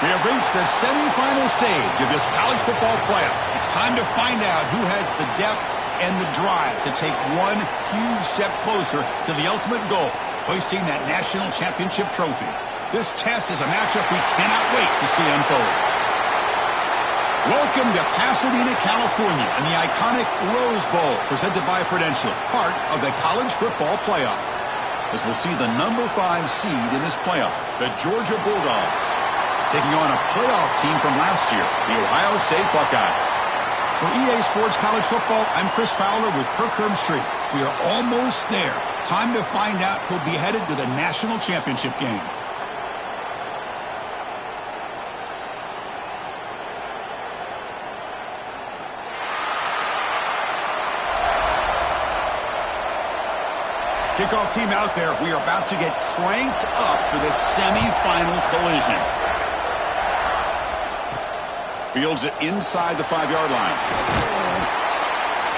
We have reached the semifinal stage of this college football playoff. It's time to find out who has the depth and the drive to take one huge step closer to the ultimate goal, hoisting that national championship trophy. This test is a matchup we cannot wait to see unfold. Welcome to Pasadena, California, and the iconic Rose Bowl, presented by Prudential, part of the college football playoff. As we'll see the number 5 seed in this playoff, the Georgia Bulldogs, taking on a playoff team from last year, the Ohio State Buckeyes. For EA Sports College Football, I'm Chris Fowler with Kirk Herbstreit. We are almost there. Time to find out who'll be headed to the national championship game. Kickoff team out there. We are about to get cranked up for this semifinal collision. Fields it inside the 5-yard line.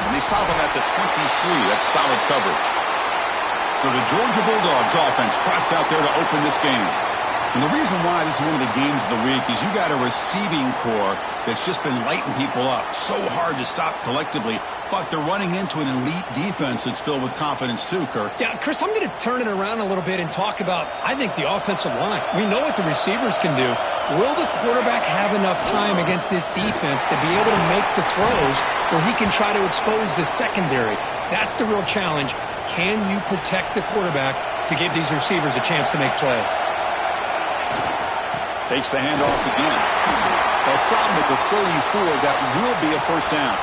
And they stop him at the 23. That's solid coverage. So the Georgia Bulldogs offense trots out there to open this game. And the reason why this is one of the games of the week is you got a receiving core that's just been lighting people up. So hard to stop collectively, but they're running into an elite defense that's filled with confidence too, Kirk. Yeah, Chris, I'm going to turn it around a little bit and talk about, I think, the offensive line. We know what the receivers can do. Will the quarterback have enough time against this defense to be able to make the throws where he can try to expose the secondary? That's the real challenge. Can you protect the quarterback to give these receivers a chance to make plays? Takes the handoff again. They'll stop him at the 34. That will be a first down.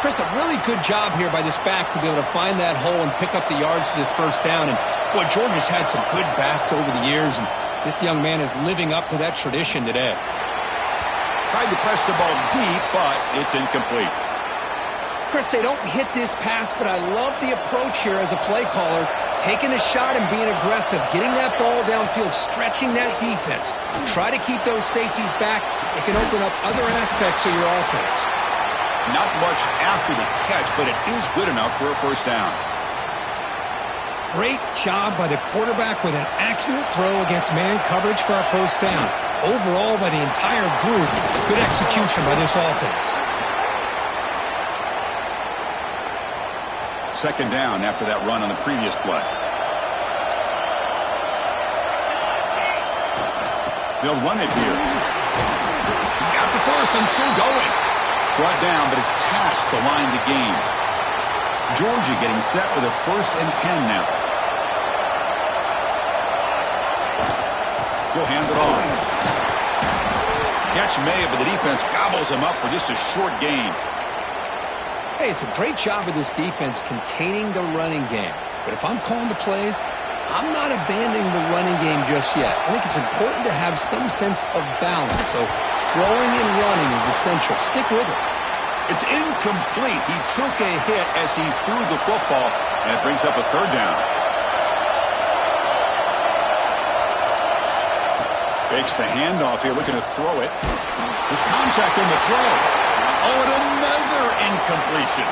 Chris, a really good job here by this back to be able to find that hole and pick up the yards for this first down. And, boy, Georgia's had some good backs over the years, and this young man is living up to that tradition today. Tried to press the ball deep, but it's incomplete. Chris, they don't hit this pass, but I love the approach here as a play caller. Taking a shot and being aggressive, getting that ball downfield, stretching that defense. Try to keep those safeties back. It can open up other aspects of your offense. Not much after the catch, but it is good enough for a first down. Great job by the quarterback with an accurate throw against man coverage for a first down. Overall, by the entire group, good execution by this offense. Second down after that run on the previous play. They'll run it here. He's got the first and still going. Brought down, but it's past the line to gain. Georgia getting set with a 1st and 10 now. Will hand it off. Catch made, but the defense gobbles him up for just a short gain. Hey, it's a great job of this defense containing the running game. But if I'm calling the plays, I'm not abandoning the running game just yet. I think it's important to have some sense of balance. So throwing and running is essential. Stick with it. It's incomplete. He took a hit as he threw the football, and it brings up a third down. Fakes the handoff here, looking to throw it. There's contact on the throw. Oh, and another incompletion.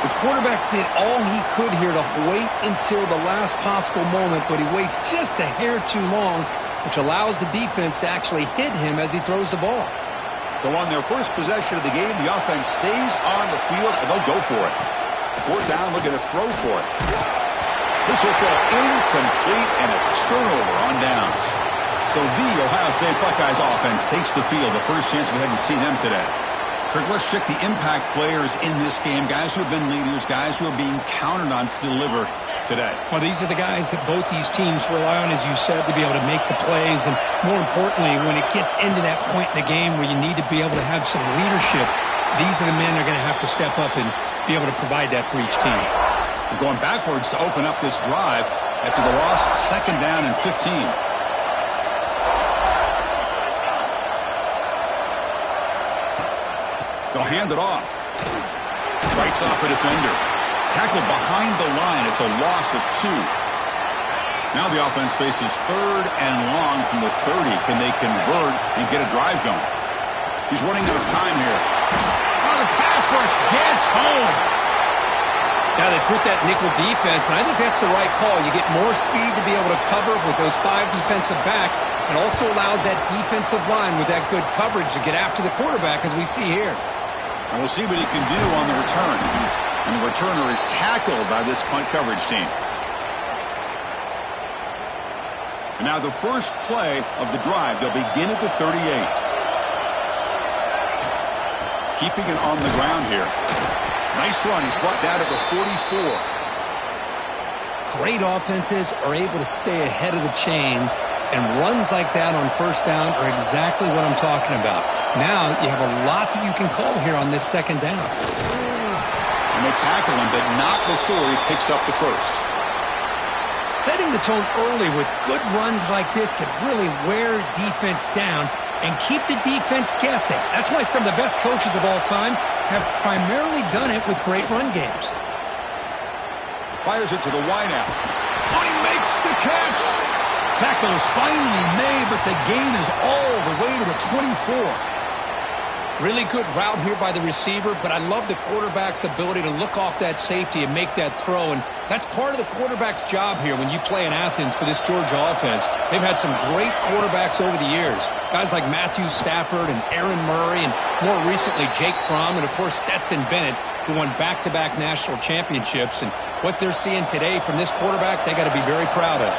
The quarterback did all he could here to wait until the last possible moment, but he waits just a hair too long, which allows the defense to actually hit him as he throws the ball. So on their first possession of the game, the offense stays on the field, and they'll go for it. Fourth down, looking to throw for it. This football incomplete and a turnover on downs. So the Ohio State Buckeyes offense takes the field, the first chance we had to see them today. Kirk, let's check the impact players in this game, guys who have been leaders, guys who are being counted on to deliver today. Well, these are the guys that both these teams rely on, as you said, to be able to make the plays. And more importantly, when it gets into that point in the game where you need to be able to have some leadership, these are the men that are going to have to step up and be able to provide that for each team. They're going backwards to open up this drive after the loss, 2nd down and 15. They'll hand it off. Bites off a defender. Tackled behind the line. It's a loss of 2. Now the offense faces 3rd and long from the 30. Can they convert and get a drive going? He's running out of time here. Oh, the pass rush gets home. Now they put that nickel defense, and I think that's the right call. You get more speed to be able to cover with those 5 defensive backs, and also allows that defensive line with that good coverage to get after the quarterback, as we see here. And we'll see what he can do on the return. And the returner is tackled by this punt coverage team. And now the first play of the drive, they'll begin at the 38. Keeping it on the ground here. Nice run. He's brought down at the 44. Great offenses are able to stay ahead of the chains, and runs like that on first down are exactly what I'm talking about. Now you have a lot that you can call here on this second down. And they tackle him, but not before he picks up the first. Setting the tone early with good runs like this can really wear defense down and keep the defense guessing. That's why some of the best coaches of all time have primarily done it with great run games. Fires it to the wideout. Oh, he makes the catch. Tackle is finally made, but the gain is all the way to the 24. Really good route here by the receiver, but I love the quarterback's ability to look off that safety and make that throw, and that's part of the quarterback's job here when you play in Athens for this Georgia offense. They've had some great quarterbacks over the years, guys like Matthew Stafford and Aaron Murray, and more recently Jake Fromm, and of course Stetson Bennett, who won back-to-back national championships. And what they're seeing today from this quarterback, they got to be very proud of.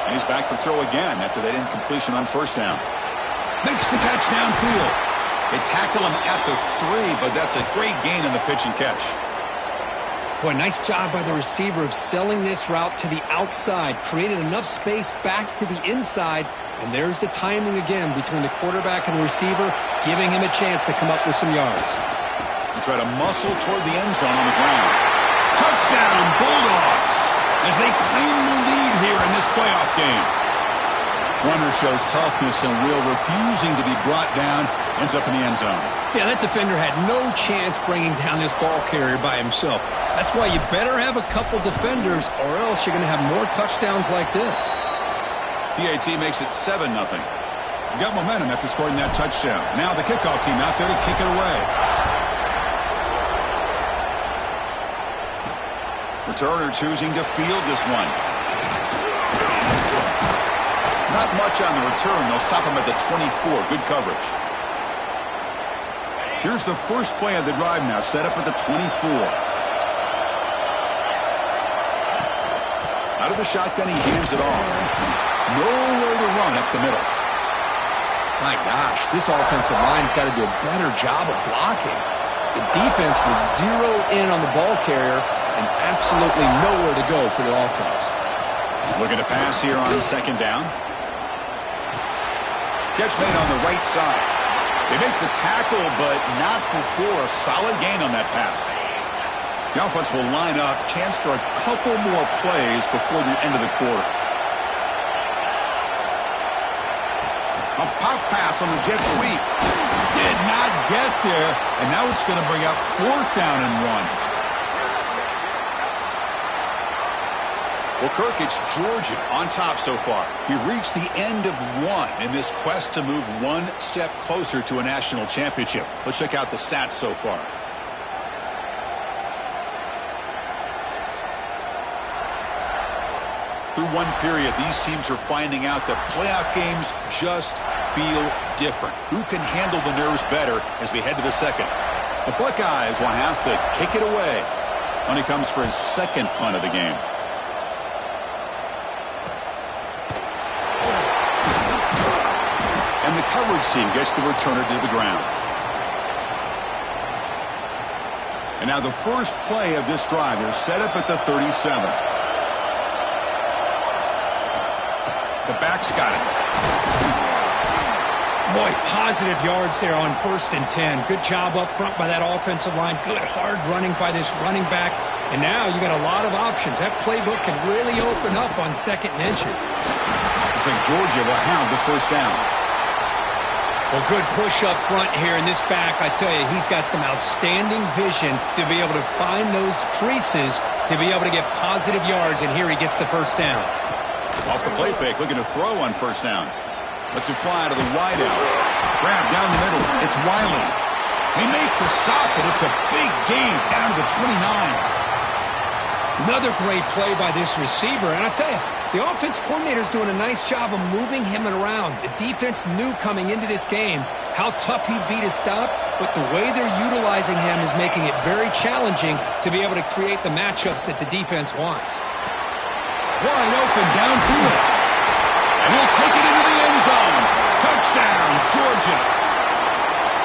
And he's back to throw again after that incompletion on first down. Makes the catch downfield. They tackle him at the 3, but that's a great gain on the pitch and catch. Boy, nice job by the receiver of selling this route to the outside, created enough space back to the inside, and there's the timing again between the quarterback and the receiver, giving him a chance to come up with some yards. And try to muscle toward the end zone on the ground. Touchdown, Bulldogs, as they claim the lead here in this playoff game. Runner shows toughness and will, refusing to be brought down, ends up in the end zone. Yeah, that defender had no chance bringing down this ball carrier by himself. That's why you better have a couple defenders, or else you're going to have more touchdowns like this. PAT makes it 7-0. Got momentum after scoring that touchdown. Now the kickoff team out there to kick it away. Returner choosing to field this one. Not much on the return. They'll stop him at the 24. Good coverage. Here's the first play of the drive now, set up at the 24. Out of the shotgun, he hands it off. Nowhere to run up the middle. My gosh, this offensive line's got to do a better job of blocking. The defense was zero in on the ball carrier and absolutely nowhere to go for the offense. Looking to pass here on second down. Catch made on the right side. They make the tackle, but not before a solid gain on that pass. The offense will line up. Chance for a couple more plays before the end of the quarter. A pop pass on the jet sweep. Did not get there, and now it's going to bring up 4th down and 1. Well, Kirk, it's Georgia on top so far. We've reached the end of 1 in this quest to move one step closer to a national championship. Let's check out the stats so far. Through one period, these teams are finding out that playoff games just feel different. Who can handle the nerves better as we head to the second? The Buckeyes will have to kick it away when he comes for his second punt of the game. And the coverage team gets the returner to the ground. And now the first play of this drive is set up at the 37. The back's got it. Boy, positive yards there on 1st and 10. Good job up front by that offensive line. Good hard running by this running back. And now you got a lot of options. That playbook can really open up on 2nd and inches. Looks like Georgia will have the first down. Well, good push up front here in this back. I tell you, he's got some outstanding vision to be able to find those creases to be able to get positive yards, and here he gets the first down. Off the play fake, looking to throw on first down. Lets it fly to the wideout. Grab down the middle. It's Wiley. They make the stop, but it's a big gain down to the 29. Another great play by this receiver. And I tell you, the offense coordinator's doing a nice job of moving him around. The defense knew coming into this game how tough he'd be to stop, but the way they're utilizing him is making it very challenging to be able to create the matchups that the defense wants. Wide open downfield. And he'll take it into the end zone. Touchdown, Georgia.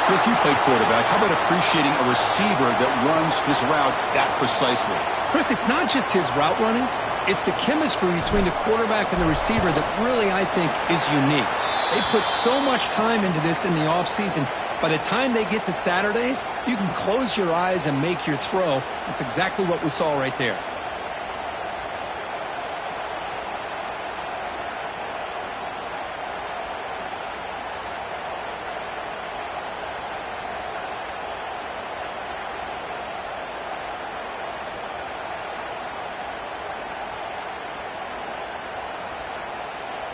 Kirk, you play quarterback. How about appreciating a receiver that runs his routes that precisely? Chris, it's not just his route running. It's the chemistry between the quarterback and the receiver that really, I think, is unique. They put so much time into this in the offseason. By the time they get to Saturdays, you can close your eyes and make your throw. That's exactly what we saw right there.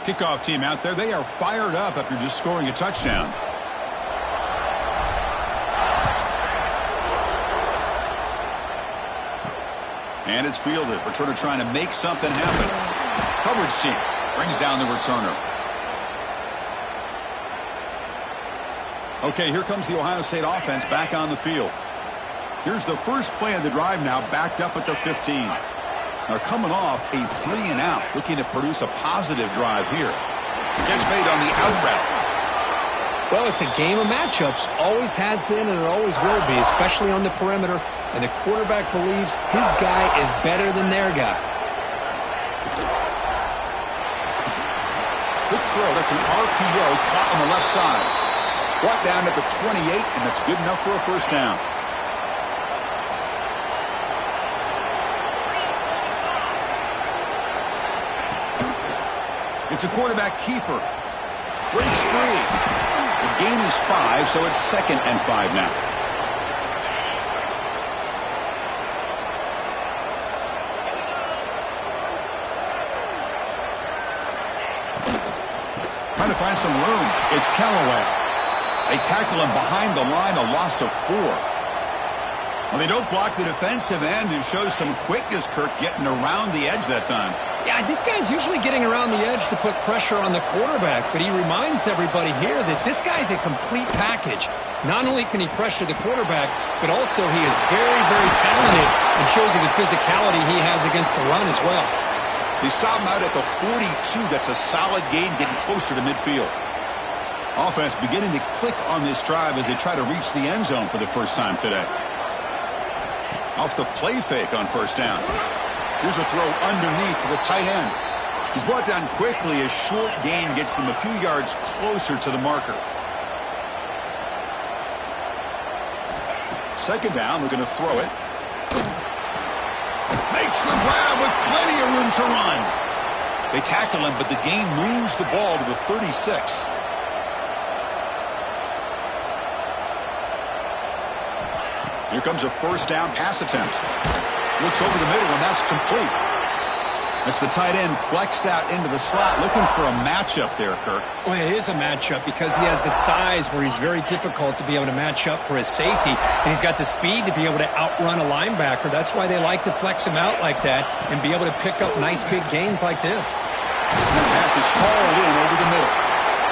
Kickoff team out there, they are fired up after just scoring a touchdown. And it's fielded. Returner trying to make something happen. Coverage team brings down the returner. Okay, here comes the Ohio State offense back on the field. Here's the first play of the drive now, backed up at the 15. They're coming off a 3-and-out, looking to produce a positive drive here. Catch made on the out route. Well, it's a game of matchups. Always has been and it always will be, especially on the perimeter. And the quarterback believes his guy is better than their guy. Good throw. That's an RPO caught on the left side. Brought down at the 28, and that's good enough for a first down. It's a quarterback keeper. Breaks free. The gain is 5, so it's 2nd and 5 now. Trying to find some room. It's Callaway. They tackle him behind the line, a loss of 4. Well, they don't block the defensive end, who shows some quickness, Kirk, getting around the edge that time. Yeah, this guy's usually getting around the edge to put pressure on the quarterback, but he reminds everybody here that this guy's a complete package. Not only can he pressure the quarterback, but also he is very, very talented and shows you the physicality he has against the run as well. They stop him out at the 42. That's a solid gain, getting closer to midfield. Offense beginning to click on this drive as they try to reach the end zone for the first time today. Off the play fake on first down. Here's a throw underneath to the tight end. He's brought down quickly. A short gain gets them a few yards closer to the marker. Second down, we're going to throw it. Makes the grab with plenty of room to run. They tackle him, but the gain moves the ball to the 36. Here comes a first down pass attempt. Looks over the middle, and that's complete. That's the tight end flexed out into the slot, looking for a matchup there, Kirk. Well, it is a matchup because he has the size where he's very difficult to be able to match up for his safety, and he's got the speed to be able to outrun a linebacker. That's why they like to flex him out like that and be able to pick up nice big gains like this. The pass is hauled in over the middle.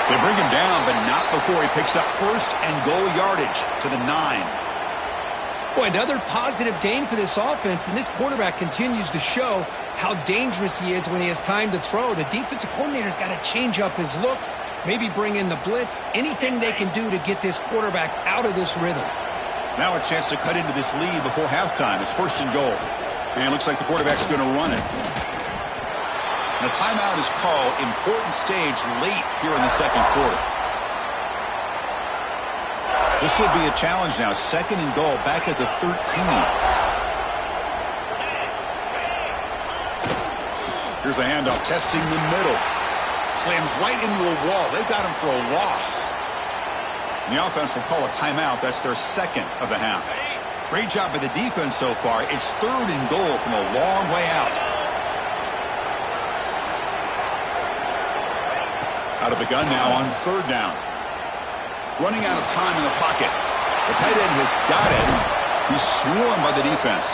They bring him down, but not before he picks up first and goal yardage to the 9. Boy, another positive game for this offense, and this quarterback continues to show how dangerous he is when he has time to throw. The defensive coordinator's got to change up his looks, maybe bring in the blitz, anything they can do to get this quarterback out of this rhythm. Now a chance to cut into this lead before halftime. It's first and goal. And it looks like the quarterback's going to run it. And a timeout is called. Important stage late here in the second quarter. This will be a challenge now. Second and goal back at the 13. Here's the handoff, testing the middle. Slams right into a wall. They've got him for a loss. And the offense will call a timeout. That's their second of the half. Great job by the defense so far. It's third and goal from a long way out. Out of the gun now on third down. Running out of time in the pocket. The tight end has got it. He's swarmed by the defense.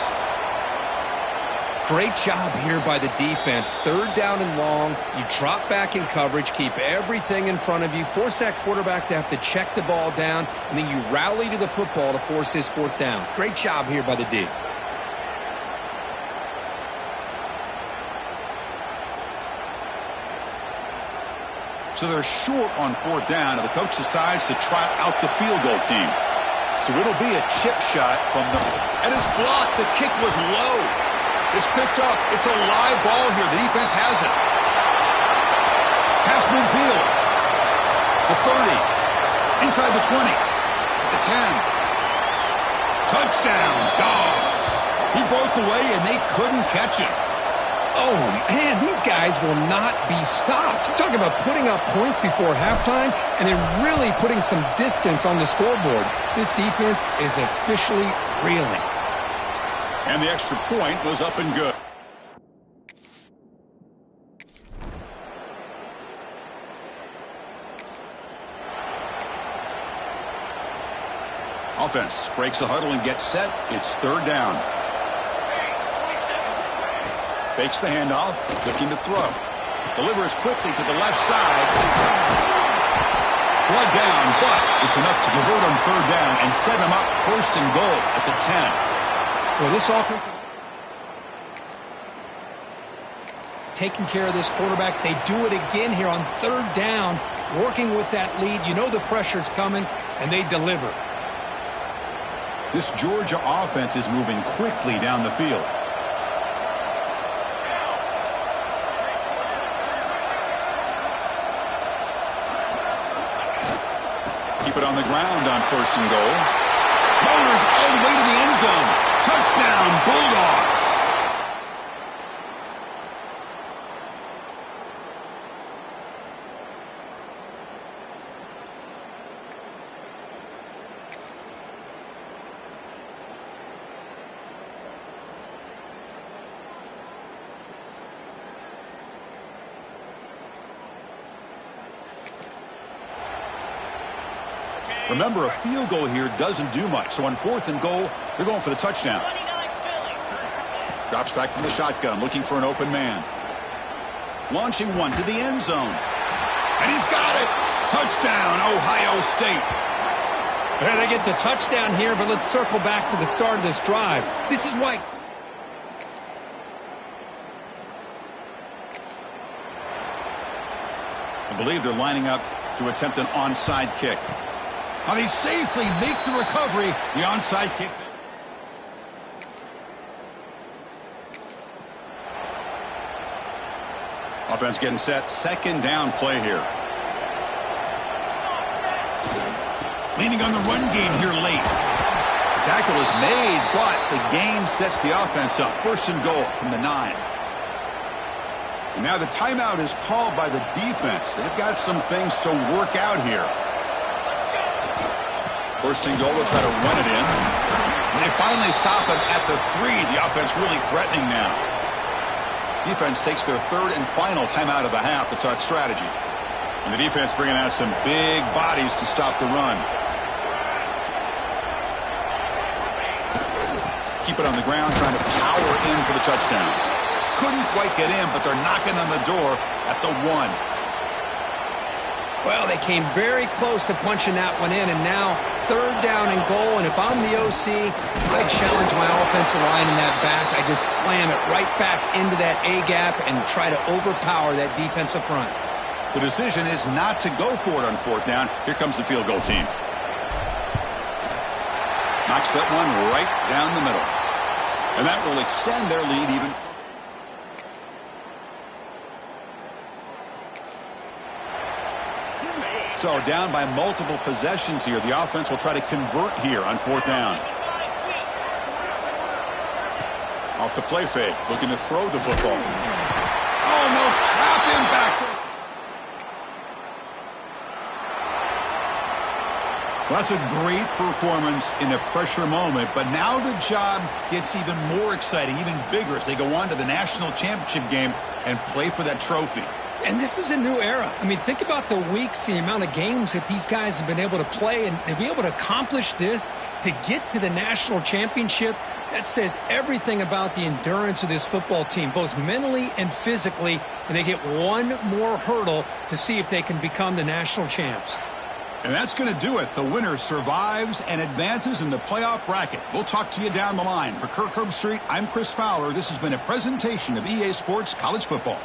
Great job here by the defense. Third down and long. You drop back in coverage, keep everything in front of you, force that quarterback to have to check the ball down, and then you rally to the football to force his fourth down. Great job here by the D. So they're short on fourth down, and the coach decides to trot out the field goal team. So it'll be a chip shot from the... And it's blocked. The kick was low. It's picked up. It's a live ball here. The defense has it. Pass midfield. The 30. Inside the 20. At the 10. Touchdown, Dogs. He broke away, and they couldn't catch him. Oh, man, these guys will not be stopped. Talk about putting up points before halftime and then really putting some distance on the scoreboard. This defense is officially reeling. And the extra point was up and good. Offense breaks the huddle and gets set. It's third down. Fakes the handoff, looking to throw. Delivers quickly to the left side. Blood down, but it's enough to convert on third down and set him up first and goal at the 10. Well, this offense taking care of this quarterback. They do it again here on third down, working with that lead. You know the pressure's coming, and they deliver. This Georgia offense is moving quickly down the field. Keep it on the ground on first and goal. Motors all the way to the end zone. Touchdown, Bulldogs. Remember, a field goal here doesn't do much. So on fourth and goal, they're going for the touchdown. Drops back from the shotgun, looking for an open man. Launching one to the end zone. And he's got it. Touchdown, Ohio State. They get the touchdown here, but let's circle back to the start of this drive. This is why... I believe they're lining up to attempt an onside kick. Now they safely make the recovery. The onside kick. Offense getting set. Second down play here. Leaning on the run game here late. The tackle is made, but the gain sets the offense up. First and goal from the 9. And now the timeout is called by the defense. They've got some things to work out here. First and goal, they'll try to run it in. And they finally stop it at the 3. The offense really threatening now. Defense takes their third and final timeout of the half to talk strategy. And the defense bringing out some big bodies to stop the run. Keep it on the ground, trying to power in for the touchdown. Couldn't quite get in, but they're knocking on the door at the 1. Well, they came very close to punching that one in, and now third down and goal. And if I'm the OC, I challenge my offensive line in that back. I just slam it right back into that A-gap and try to overpower that defensive front. The decision is not to go for it on fourth down. Here comes the field goal team. Knocks that one right down the middle. And that will extend their lead even further. So down by multiple possessions here. The offense will try to convert here on fourth down. Off the play fake, looking to throw the football. Oh, no, trap him back. Well, that's a great performance in a pressure moment, but now the job gets even more exciting, even bigger as they go on to the national championship game and play for that trophy. And this is a new era. I mean, think about the weeks, the amount of games that these guys have been able to play, and to be able to accomplish this, to get to the national championship, that says everything about the endurance of this football team, both mentally and physically, and they get one more hurdle to see if they can become the national champs. And that's going to do it. The winner survives and advances in the playoff bracket. We'll talk to you down the line. For Kirk Herbstreit, I'm Chris Fowler. This has been a presentation of EA Sports College Football.